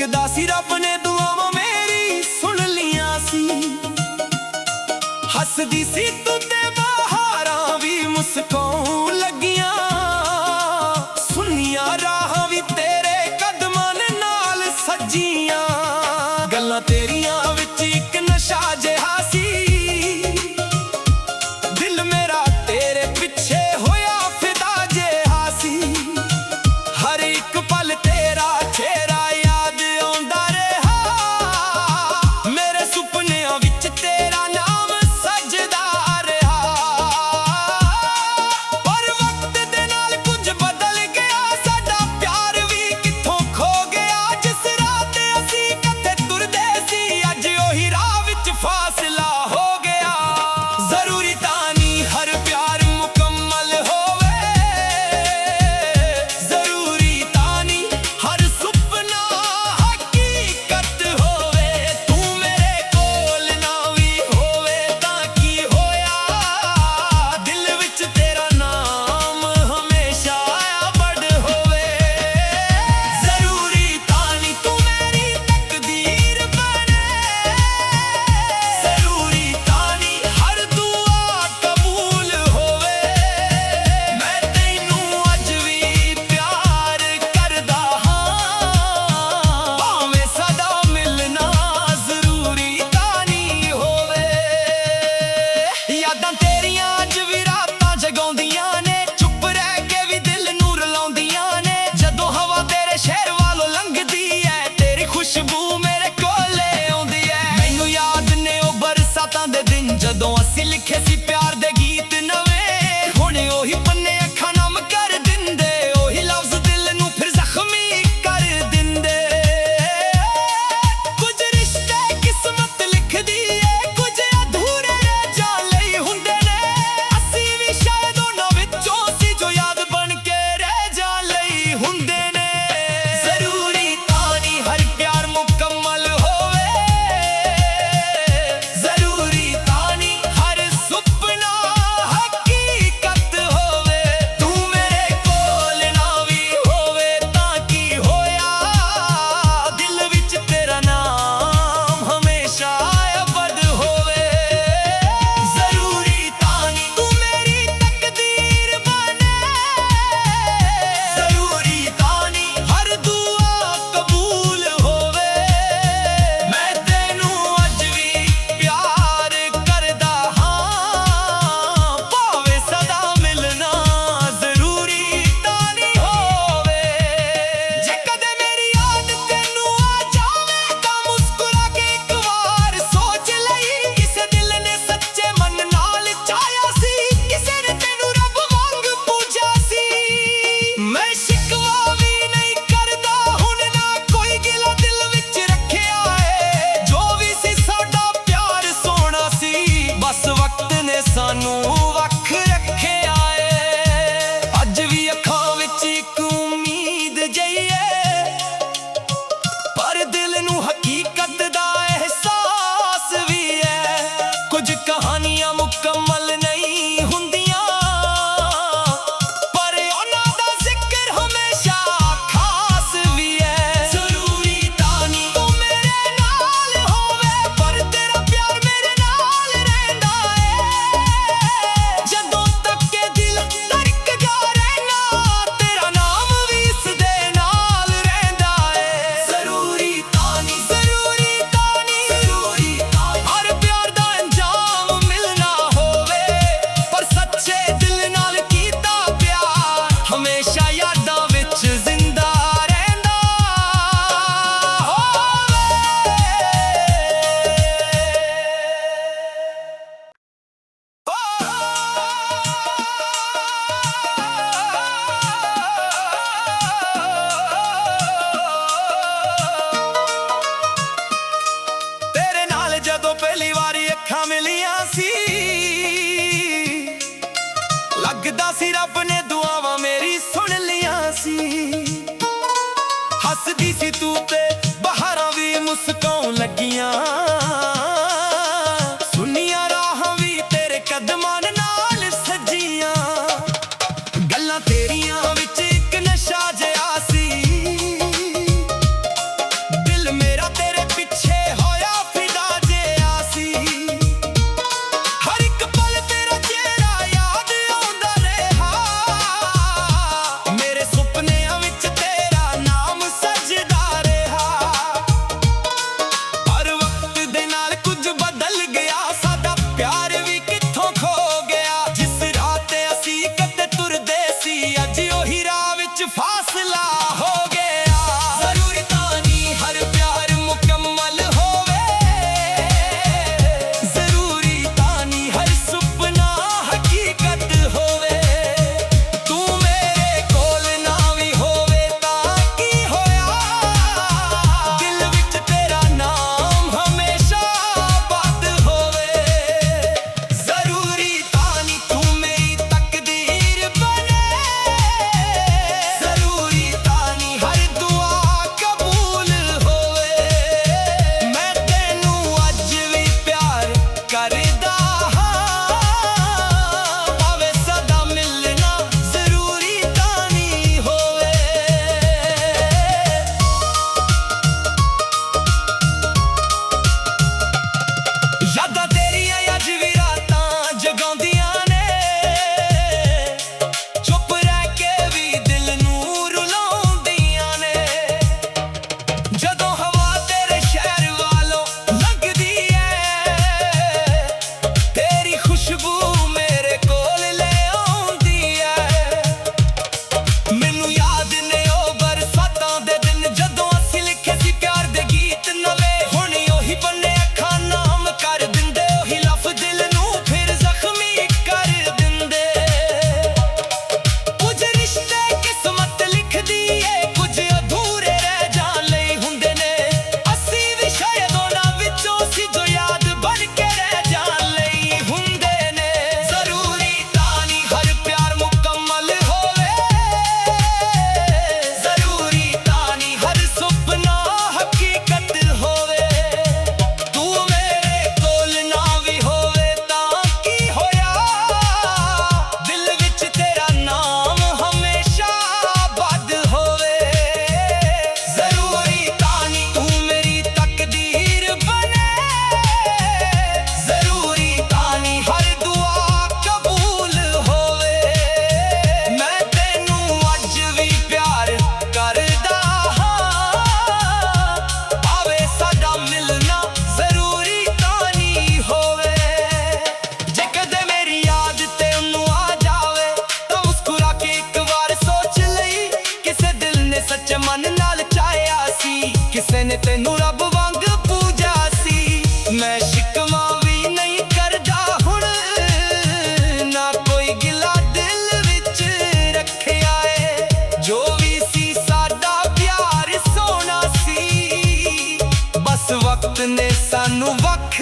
ਲੱਗਦਾ ਸੀ ਰੱਬ ਨੇ ਦੁਆਵਾਂ ਮੇਰੀ ਸੁਣ ਲੀਆਂ ਸੀ। ਹੱਸਦੀ ਸੀ ਤੂੰ ਤੇ ਬਹਾਰਾਂ ਵੀ ਮੁਸਕਾਉਣ ਲੱਗੀਆਂ। ਸੁਨੀਆਂ ਰਾਹਾਂ ਵੀ ਤੇਰੇ ਕਦਮਾਂ ਨਾਲ ਸਜੀਆਂ। ਗੱਲਾਂ ਤੇਰੀਆਂ ਵਿੱਚ ਇੱਕ ਨਸ਼ਾ ਜਿਹਾ ਸੀ। ਦਿਲ ਮੇਰਾ ਤੇਰੇ ਪਿੱਛੇ ਹੋਇਆ ਫਿਦਾ ਜਿਹਾ ਸੀ। ਹਰ ਇੱਕ ਪਲ ਤੇਰਾ ਚਿਹਰਾ ਯਾਦ ਆਉਂਦਾ ਰਿਹਾ। ਮੇਰੇ ਸੁਪਨਿਆਂ ਵਿੱਚ ਤੇਰਾ ਨਾਮ ਸਜਦਾ ਰਿਹਾ। ਪਰ ਵਕਤ ਦੇ ਨਾਲ ਕੁਝ ਬਦਲ ਗਿਆ। ਸਾਡਾ ਪਿਆਰ ਵੀ ਕਿੱਥੋਂ ਖੋ ਗਿਆ। ਜਿਸ ਰਾਹ ਤੇ ਅਸੀਂ ਇਕੱਠੇ ਤੁਰਦੇ ਸੀ, ਅੱਜ ਉਹੀ ਰਾਹ ਵਿੱਚ ਫਾਸਲਾ ਹੋ ਗਿਆ। ਜ਼ਰੂਰੀ ਤਾਂ ਨਹੀਂ ਹਰ ਪਿਆਰ ਮੁਕੰਮਲ ਹੋਵੇ। ਜ਼ਰੂਰੀ ਤਾਂ ਨਹੀਂ ਹਰ ਸੁਪਨਾ ਹਕੀਕਤ ਹੋਵੇ। ਤੂੰ ਮੇਰੇ ਕੋਲ ਨਾ ਵੀ ਹੋਵੇ ਤਾਂ ਕੀ ਹੋਇਆ। ਦਿਲ ਵਿੱਚ ਤੇਰਾ ਨਾਮ ਹਮੇਸ਼ਾ ਅਬਦ ਹੋਵੇ। ਜ਼ਰੂਰੀ ਤਾਂ ਨਹੀਂ ਤੂੰ ਮੇਰੀ ਤਕਦੀਰ ਬਣੇ। ਜ਼ਰੂਰੀ ਤਾਂ ਨਹੀਂ ਹਰ ਦੁਆ ਕਬੂਲ ਹੋਵੇ। ਮੈਂ ਤੈਨੂੰ ਅੱਜ ਵੀ ਪਿਆਰ ਕਰਦਾ ਹਾਂ। ਭਾਵੇਂ ਸਦਾ ਮਿਲਣਾ ਜ਼ਰੂਰੀ ਤਾਂ ਨਹੀਂ ਹੋਵੇ। ਯਾਦਾਂ ਤੇਰੀਆਂ ਅੱਜ ਵੀ ਰਾਤਾਂ ਜਗਾਉਂਦੀਆਂ ਨੇ। ਚੁੱਪ ਰਹਿ ਕੇ ਵੀ ਦਿਲ ਨੂੰ ਰਲਾਉਂਦੀਆਂ ਨੇ। ਜਦੋਂ ਹਵਾ ਤੇਰੇ ਸ਼ਹਿਰ ਵੱਲੋਂ ਲੰਘਦੀ ਹੈ, ਤੇਰੀ ਖੁਸ਼ਬੂ ਮੇਰੇ ਕੋਲੇ ਆਉਂਦੀ ਹੈ। ਮੈਨੂੰ ਯਾਦ ਨੇ ਉਹ ਬਰਸਾਤਾਂ ਦੇ ਦਿਨ, ਜਦੋਂ ਅਸੀਂ ਲਿਖੇ ਸੀ ਪਿਆਰ ਦੇ ਗੀਤ ਨਵੇਂ। ਹੁਣ ਉਹੀ ਪੰਨੇ ਅੱਖਾਂ ਨਮ ਕਰ ਦਿੰਦੇ। ਉਹੀ ਲਫ਼ਜ਼ ਦਿਲ ਨੂੰ ਫਿਰ ਜ਼ਖਮੀ ਕਰ ਦਿੰਦੇ। ਕੁਝ ਰਿਸ਼ਤੇ ਕਿਸਮਤ ਲਿਖਦੀ ਏ, ਕੁਝ ਅਧੂਰੇ ਰਹਿ ਜਾਣ ਲਈ ਹੁੰਦੇ ਨੇ। ਅਸੀਂ ਵੀ ਸ਼ਾਇਦ ਉਹਨਾਂ ਵਿੱਚੋਂ ਸੀ ਜੋ ਯਾਦ ਬਣ ਕੇ ਰਹਿ ਜਾਣ ਲਈ ਹੁੰਦੇ ਨੇ। ਜ਼ਰੂਰੀ ਤਾਂ ਨਹੀਂ ਹਰ ਪਿਆਰ ਮੁਕੰਮਲ ਹੋਵੇ। ਜ਼ਰੂਰੀ ਤਾਂ ਨਹੀਂ ਹਰ ਸੁਪਨਾ ਹਕੀਕਤ ਹੋਵੇ। ਤੂੰ ਮੇਰੇ ਕੋਲ ਨਾ ਵੀ ਹੋਵੇ ਤਾਂ ਕੀ ਹੋਇਆ। ਦਿਲ ਵਿੱਚ ਤੇਰਾ ਨਾਮ ਹਮੇਸ਼ਾ ਅਬਦ ਹੋਵੇ। ਜ਼ਰੂਰੀ ਤਾਂ ਨਹੀਂ ਤੂੰ ਮੇਰੀ ਤਕਦੀਰ ਬਣੇ। ਜ਼ਰੂਰੀ ਤਾਂ ਨਹੀਂ ਹਰ ਦੁਆ ਕਬੂਲ ਹੋਵੇ। ਮੈਂ ਤੈਨੂੰ ਅੱਜ ਵੀ ਪਿਆਰ ਕਰਦਾ ਹਾਂ। ਭਾਵੇਂ ਸਦਾ ਮਿਲਣਾ ਜ਼ਰੂਰੀ ਤਾਂ ਨਹੀਂ ਹੋਵੇ। ਜੇ ਕਦੇ ਮੇਰੀ ਯਾਦ ਤੈਨੂੰ ਆ ਜਾਵੇ ਤਾਂ ਮੁਸਕਰਾ ਕੇ ਇੱਕ ਵਾਰ ਸੋਚ ਲਈ। ਕਿਸੇ ਦਿਲ ਨੇ ਸੱਚੇ ਮਨ ਨਾਲ ਚਾਹਿਆ ਸੀ। ਕਿਸੇ ਨੇ ਤੈਨੂੰ ਰੱਬ ਵਾਂਗ ਪੂਜਿਆ ਸੀ। ਮੈਂ ਸ਼ਿਕਵਾ ਵੀ ਨਹੀਂ ਕਰਦਾ ਹੁਣ, ਨਾ ਕੋਈ ਗਿਲਾ ਦਿਲ ਵਿੱਚ ਰੱਖਿਆ ਏ। ਜੋ ਵੀ ਸੀ ਸਾਡਾ ਪਿਆਰ ਸੋਹਣਾ ਸੀ, ਬਸ ਵਕਤ ਨੇ ਸਾਨੂੰ ਵੱਖ ਰੱਖਿਆ ਏ। ਅੱਜ ਵੀ ਅੱਖਾਂ ਵਿੱਚ ਇੱਕ ਉਮੀਦ ਜਿਹੀ ਏ, ਪਰ ਦਿਲ ਨੂੰ ਹਕੀਕਤ ਦਾ ਅਹਿਸਾਸ ਵੀ ਹੈ। ਕੁਝ ਕਹਾਣੀਆਂ ਮੁਕੰਮਲ ਨਹੀਂ ਹੁੰਦੀਆਂ, ਪਰ ਉਹਨਾਂ ਦਾ ਜ਼ਿਕਰ ਹਮੇਸ਼ਾ ਖਾਸ ਵੀ ਹੈ। ਜ਼ਰੂਰੀ ਤਾਂ ਨਹੀਂ ਤੂੰ ਮੇਰੇ ਨਾਲ ਹੋਵੇ, ਪਰ ਤੇਰਾ ਪਿਆਰ ਮੇਰੇ ਨਾਲ ਰਹਿੰਦਾ ਏ। ਜਦੋਂ ਤੱਕ ਇਹ ਦਿਲ ਧੜਕਦਾ ਰਹਿਣਾ, ਤੇਰਾ ਨਾਮ ਵੀ ਇਸ ਦੇ ਨਾਲ ਰਹਿੰਦਾ ਏ। ਜ਼ਰੂਰੀ ਤਾਂ ਨਹੀਂ, ਜ਼ਰੂਰੀ ਤਾਂ ਨਹੀਂ, ਜ਼ਰੂਰੀ ਤਾਂ ਨਹੀਂ ਹਰ ਪਿਆਰ ਦਾ ਅੰਜਾਮ ਮਿਲਣਾ ਹੋਵੇ। ਪਰ ਸੱਚੇ ਦਿਲ ਨਾਲ ਕੀਤਾ ਪਿਆਰ ਹਮੇਸ਼ਾ ਯਾਦਾਂ ਵਿੱਚ ਜ਼ਿੰਦਾ ਰਹਿੰਦਾ ਤੇਰੇ ਨਾਲ ਜਦੋਂ ਪਹਿਲੀ ਵਾਰੀ ਅੱਖਾਂ ਮਿਲੀਆਂ ਸੀ। ਲੱਗਦਾ ਸੀ ਰੱਬ ਨੇ ਦੁਆਵਾਂ ਮੇਰੀ ਸੁਣ ਲੀਆਂ ਸੀ। ਹੱਸਦੀ ਸੀ ਤੂੰ ਤੇ ਬਹਾਰਾਂ ਵੀ ਮੁਸਕਾਉਣ ਲੱਗੀਆਂ। ਸੁਨੀਆਂ ਰਾਹਾਂ ਵੀ ਤੇਰੇ ਕਦਮਾਂ ਨਾਲ ਸਜੀਆਂ। ਗੱਲਾਂ ਤੇਰੀਆਂ ਵਿੱਚ ਇੱਕ ਨਸ਼ਾ ਜਿਹਾ ਸੀ। ਦਿਲ ਜਦੋਂ ਹਵਾ ਤੇਰੇ ਸ਼ਹਿਰ ਵਾਲੋਂ ਲੰਘਦੀ ਐ, ਤੇਰੀ ਖੁਸ਼ਬੂ ਮੇਰੇ ਕੋਲ ਲੈ ਆਉਂਦੀ ਐ। ਮੈਨੂੰ ਯਾਦ ਨੇ ਉਹ ਬਰਸਾਤਾਂ ਦੇ ਦਿਨ, ਜਦੋਂ ਅਸੀਂ ਲਿਖੇ ਸੀ ਪਿਆਰ ਦੇ ਗੀਤ ਨਵੇਂ। ਹੁਣ ਉਹੀ ਬੰਨੇ ਅੱਖਾਂ ਨਾਮ ਕਰ ਦਿੰਦੇ, ਉਹੀ ਲਫ਼ਜ਼ ਦਿਲ ਨੂੰ ਫਿਰ ਜ਼ਖਮੀ ਕਰ ਦਿੰਦੇ। ਕੁਝ ਰਿਸ਼ਤੇ ਕਿਸਮਤ ਲਿਖਦੀ ਏ, ਕੁਝ ਅਧੂਰੇ ਰਹਿ ਜਾਣ ਲਈ ਹੁੰਦੇ ਨੇ। ਅਸੀਂ ਵੀ ਸ਼ਾਇਦ ਉਹਨਾਂ ਵਿੱਚੋਂ ਸੀ ਜੋ ਯਾਦ ਬਣ ਕੇ ਰਹਿ ਜਾਣ ਲਈ ਹੁੰਦੇ ਨੇ। ਜ਼ਰੂਰੀ ਤਾਂ ਨਹੀਂ ਹਰ ਪਿਆਰ ਮੁਕੰਮਲ ਹੋਵੇ, ਜ਼ਰੂਰੀ ਤਾਂ ਨਹੀਂ ਹਰ ਸੁਪਨਾ ਹਕੀਕਤ ਹੋਵੇ। ਤੂੰ ਮੇਰੇ ਕੋਲ ਨਾ ਵੀ ਹੋਵੇ ਤਾਂ ਕੀ ਹੋਇਆ, ਦਿਲ ਵਿੱਚ ਤੇਰਾ ਨਾਮ ਹਮੇਸ਼ਾ ਆਬਾਦ ਹੋਵੇ। ਜ਼ਰੂਰੀ ਤਾਂ ਨਹੀਂ ਤੂੰ ਮੇਰੀ ਤਕਦੀਰ ਬਣੇ, ਜ਼ਰੂਰੀ ਤਾਂ ਨਹੀਂ ਹਰ ਦੁਆ ਕਬੂਲ ਹੋਵੇ। ਮੈਂ ਤੈਨੂੰ ਅੱਜ ਵੀ ਪਿਆਰ ਕਰਦਾ ਹਾਂ, ਭਾਵੇਂ ਸਾਡਾ ਮਿਲਣਾ ਜ਼ਰੂਰੀ ਤਾਂ ਨਹੀਂ ਹੋਵੇ। ਜੇ ਕਦੇ ਮੇਰੀ ਯਾਦ ਤੇ ਉਹਨੂੰ ਆ ਜਾਵੇ ਤਾਂ ਮੁਸਕਰਾ ਕੇ ਇੱਕ ਵਾਰ ਸੋਚ ਲਈ, ਕਿਸੇ ਦਿਲ ਨੇ ਸੱਚੇ ਮਨ ਨਾਲ ਚਾਹਿਆ ਸੀ, ਕਿਸੇ ਨੇ ਤੈਨੂੰ ਰੱਬ ਵਾਂਗ ਪੂਜਿਆ ਸੀ। ਮੈਂ ਸ਼ਿਕਵਾ ਵੀ ਨਹੀਂ ਕਰਦਾ ਹੁਣ, ਨਾ ਕੋਈ ਗਿਲਾ ਦਿਲ ਵਿੱਚ ਰੱਖਿਆ ਏ। ਜੋ ਵੀ ਸੀ ਸਾਡਾ ਪਿਆਰ ਸੋਹਣਾ ਸੀ, ਬਸ ਵਕਤ ਨੇ ਸਾਨੂੰ ਵੱਖ